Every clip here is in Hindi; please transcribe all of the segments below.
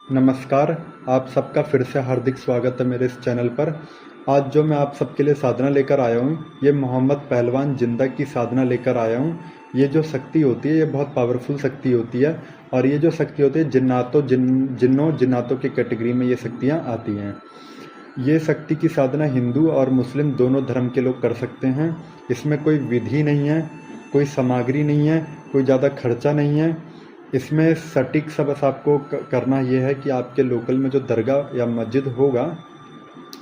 नमस्कार, आप सबका फिर से हार्दिक स्वागत है मेरे इस चैनल पर। आज जो मैं आप सबके लिए साधना लेकर आया हूँ, ये मोहम्मद पहलवान जिंदा की साधना लेकर आया हूँ। ये जो शक्ति होती है, ये बहुत पावरफुल शक्ति होती है और ये जो शक्ति होती है जिन्नातों की कैटेगरी में ये शक्तियाँ आती हैं। ये शक्ति की साधना हिंदू और मुस्लिम दोनों धर्म के लोग कर सकते हैं। इसमें कोई विधि नहीं है, कोई सामग्री नहीं है, कोई ज़्यादा खर्चा नहीं है। इसमें सटीक सा बस आपको करना ये है कि आपके लोकल में जो दरगाह या मस्जिद होगा,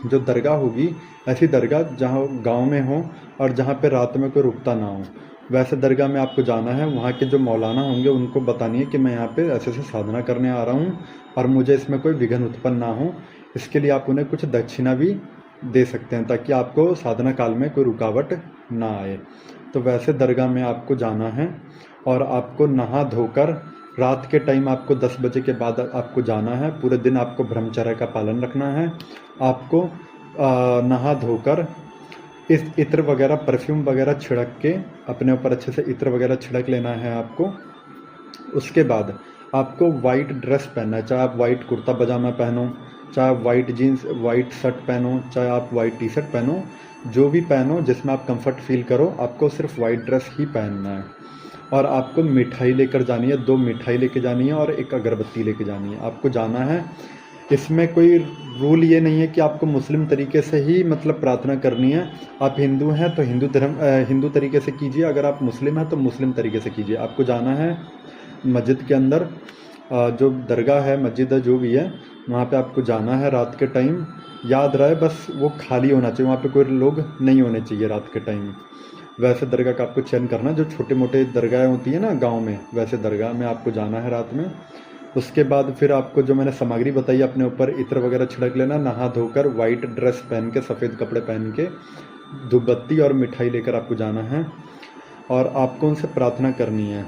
जो दरगाह होगी, ऐसी दरगाह जहाँ गांव में हो और जहाँ पे रात में कोई रुकता ना हो, वैसे दरगाह में आपको जाना है। वहाँ के जो मौलाना होंगे उनको बतानी है कि मैं यहाँ पे ऐसे ऐसे साधना करने आ रहा हूँ और मुझे इसमें कोई विघ्न उत्पन्न ना हो। इसके लिए आप उन्हें कुछ दक्षिणा भी दे सकते हैं ताकि आपको साधना काल में कोई रुकावट ना आए। तो वैसे दरगाह में आपको जाना है और आपको नहा धोकर रात के टाइम आपको 10 बजे के बाद आपको जाना है। पूरे दिन आपको ब्रह्मचर्य का पालन रखना है। आपको नहा धोकर इस इत्र वगैरह परफ्यूम वगैरह छिड़क के अपने ऊपर अच्छे से इत्र वगैरह छिड़क लेना है आपको। उसके बाद आपको वाइट ड्रेस पहनना है, चाहे आप वाइट कुर्ता पजामा पहनो, चाहे आप वाइट जीन्स वाइट शर्ट पहनो, चाहे आप वाइट टी शर्ट पहनो, जो भी पहनो जिसमें आप कंफर्ट फील करो, आपको सिर्फ वाइट ड्रेस ही पहनना है। और आपको मिठाई लेकर जानी है, 2 मिठाई लेके जानी है और 1 अगरबत्ती लेके जानी है। आपको जाना है। इसमें कोई रूल ये नहीं है कि आपको मुस्लिम तरीके से ही मतलब प्रार्थना करनी है। आप हिंदू हैं तो हिंदू तरीके से कीजिए, अगर आप मुस्लिम हैं तो मुस्लिम तरीके से कीजिए। आपको जाना है मस्जिद के अंदर, जो दरगाह है मस्जिद है जो भी है, वहाँ पे आपको जाना है रात के टाइम। याद रहे बस वो खाली होना चाहिए, वहाँ पे कोई लोग नहीं होने चाहिए रात के टाइम। वैसे दरगाह का आपको चयन करना, जो छोटे मोटे दरगाहें होती हैं ना गांव में, वैसे दरगाह में आपको जाना है रात में। उसके बाद फिर आपको जो मैंने सामग्री बताई अपने ऊपर इत्र वगैरह छिड़क लेना, नहा धोकर वाइट ड्रेस पहन के, सफ़ेद कपड़े पहन के, धूपबत्ती और मिठाई लेकर आपको जाना है। और आपको उनसे प्रार्थना करनी है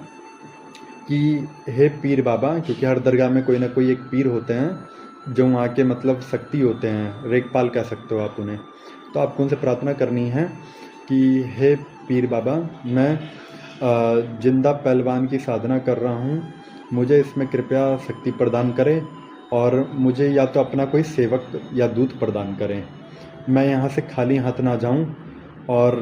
कि हे पीर बाबा, क्योंकि हर दरगाह में कोई ना कोई एक पीर होते हैं जो वहाँ के मतलब शक्ति होते हैं, रेखपाल कह सकते हो आप उन्हें। तो आपको उनसे प्रार्थना करनी है कि हे पीर बाबा, मैं जिंदा पहलवान की साधना कर रहा हूँ, मुझे इसमें कृपया शक्ति प्रदान करें और मुझे या तो अपना कोई सेवक या दूत प्रदान करें। मैं यहाँ से खाली हाथ ना जाऊँ। और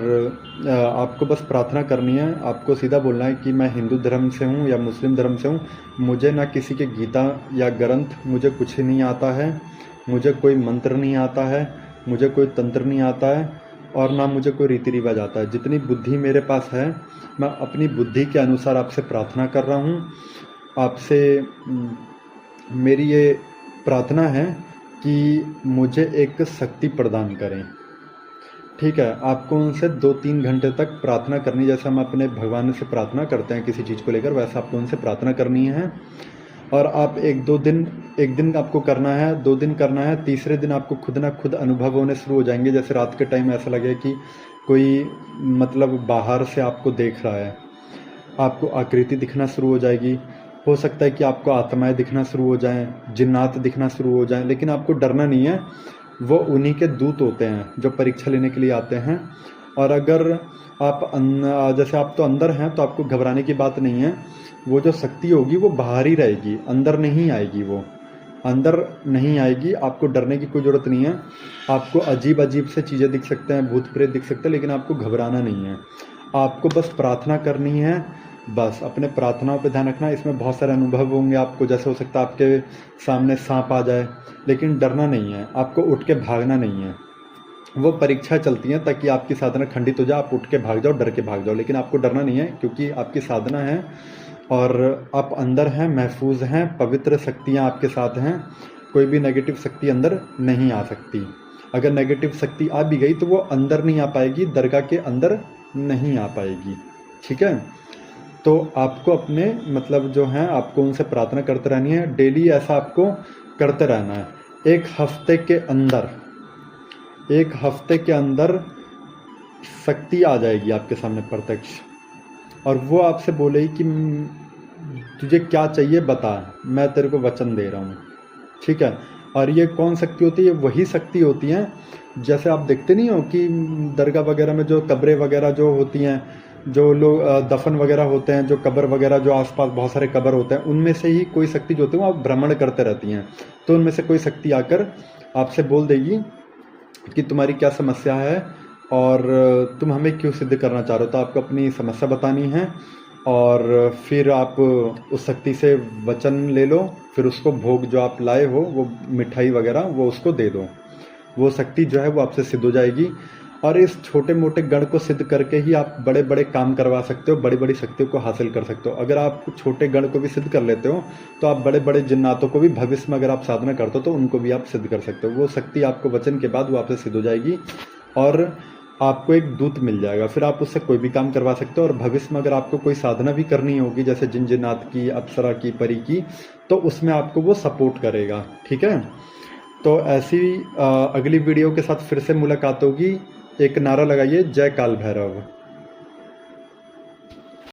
आपको बस प्रार्थना करनी है। आपको सीधा बोलना है कि मैं हिंदू धर्म से हूँ या मुस्लिम धर्म से हूँ, मुझे ना किसी के गीता या ग्रंथ, मुझे कुछ नहीं आता है, मुझे कोई मंत्र नहीं आता है, मुझे कोई तंत्र नहीं आता है और ना मुझे कोई रीति रिवाज आता है। जितनी बुद्धि मेरे पास है, मैं अपनी बुद्धि के अनुसार आपसे प्रार्थना कर रहा हूँ। आपसे मेरी ये प्रार्थना है कि मुझे एक शक्ति प्रदान करें। ठीक है, आपको उनसे 2-3 घंटे तक प्रार्थना करनी, जैसे हम अपने भगवान से प्रार्थना करते हैं किसी चीज़ को लेकर, वैसा आपको उनसे प्रार्थना करनी है। और आप एक दिन आपको करना है, 2 दिन करना है, तीसरे दिन आपको खुद ना खुद अनुभव होने शुरू हो जाएंगे। जैसे रात के टाइम ऐसा लगे कि कोई मतलब बाहर से आपको देख रहा है, आपको आकृति दिखना शुरू हो जाएगी। हो सकता है कि आपको आत्माएं दिखना शुरू हो जाएं, जिन्नात दिखना शुरू हो जाएं, लेकिन आपको डरना नहीं है। वो उन्हीं के दूत होते हैं जो परीक्षा लेने के लिए आते हैं। और अगर आप जैसे आप तो अंदर हैं तो आपको घबराने की बात नहीं है। वो जो शक्ति होगी वो बाहर ही रहेगी, अंदर नहीं आएगी, वो अंदर नहीं आएगी। आपको डरने की कोई ज़रूरत नहीं है। आपको अजीब अजीब से चीज़ें दिख सकते हैं, भूत प्रेत दिख सकते हैं, लेकिन आपको घबराना नहीं है। आपको बस प्रार्थना करनी है। बस अपने प्रार्थनाओं पे ध्यान रखना। इसमें बहुत सारे अनुभव होंगे आपको, जैसे हो सकता है आपके सामने सांप आ जाए, लेकिन डरना नहीं है, आपको उठ के भागना नहीं है। वो परीक्षा चलती हैं ताकि आपकी साधना खंडित हो जाए, आप उठ के भाग जाओ, डर के भाग जाओ, लेकिन आपको डरना नहीं है क्योंकि आपकी साधना है और आप अंदर हैं, महफूज हैं, पवित्र शक्तियाँ आपके साथ हैं। कोई भी नेगेटिव शक्ति अंदर नहीं आ सकती। अगर नेगेटिव शक्ति आ भी गई तो वो अंदर नहीं आ पाएगी, दरगाह के अंदर नहीं आ पाएगी। ठीक है, तो आपको अपने मतलब जो हैं आपको उनसे प्रार्थना करते रहनी है। डेली ऐसा आपको करते रहना है। एक हफ्ते के अंदर शक्ति आ जाएगी आपके सामने प्रत्यक्ष, और वो आपसे बोलेगी कि तुझे क्या चाहिए बता, मैं तेरे को वचन दे रहा हूँ। ठीक है, और ये कौन शक्ति होती है? वही शक्ति होती है जैसे आप देखते नहीं हो कि दरगाह वगैरह में जो कब्रें वगैरह जो होती हैं, जो लोग दफन वगैरह होते हैं, जो कब्र वगैरह जो आसपास बहुत सारे कब्र होते हैं, उनमें से ही कोई शक्ति जो होती है वो भ्रमण करते रहती हैं। तो उनमें से कोई शक्ति आकर आपसे बोल देगी कि तुम्हारी क्या समस्या है और तुम हमें क्यों सिद्ध करना चाह रहे हो। तो आपको अपनी समस्या बतानी है और फिर आप उस शक्ति से वचन ले लो, फिर उसको भोग जो आप लाए हो वो मिठाई वगैरह वो उसको दे दो। वो शक्ति जो है वो आपसे सिद्ध हो जाएगी। और इस छोटे मोटे गण को सिद्ध करके ही आप बड़े बड़े काम करवा सकते हो, बड़ी बड़ी शक्तियों को हासिल कर सकते हो। अगर आप छोटे गण को भी सिद्ध कर लेते हो तो आप बड़े बड़े जिन्नातों को भी भविष्य में अगर आप साधना करते हो तो उनको भी आप सिद्ध कर सकते हो। वो शक्ति आपको वचन के बाद वो आपसे सिद्ध हो जाएगी और आपको एक दूत मिल जाएगा। फिर आप उससे कोई भी काम करवा सकते हो। और भविष्य में अगर आपको कोई साधना भी करनी होगी, जैसे जिन जिन्नात की, अप्सरा की, परी की, तो उसमें आपको वो सपोर्ट करेगा। ठीक है, तो ऐसी अगली वीडियो के साथ फिर से मुलाकात होगी। एक नारा लगाइए, जय काल भैरव।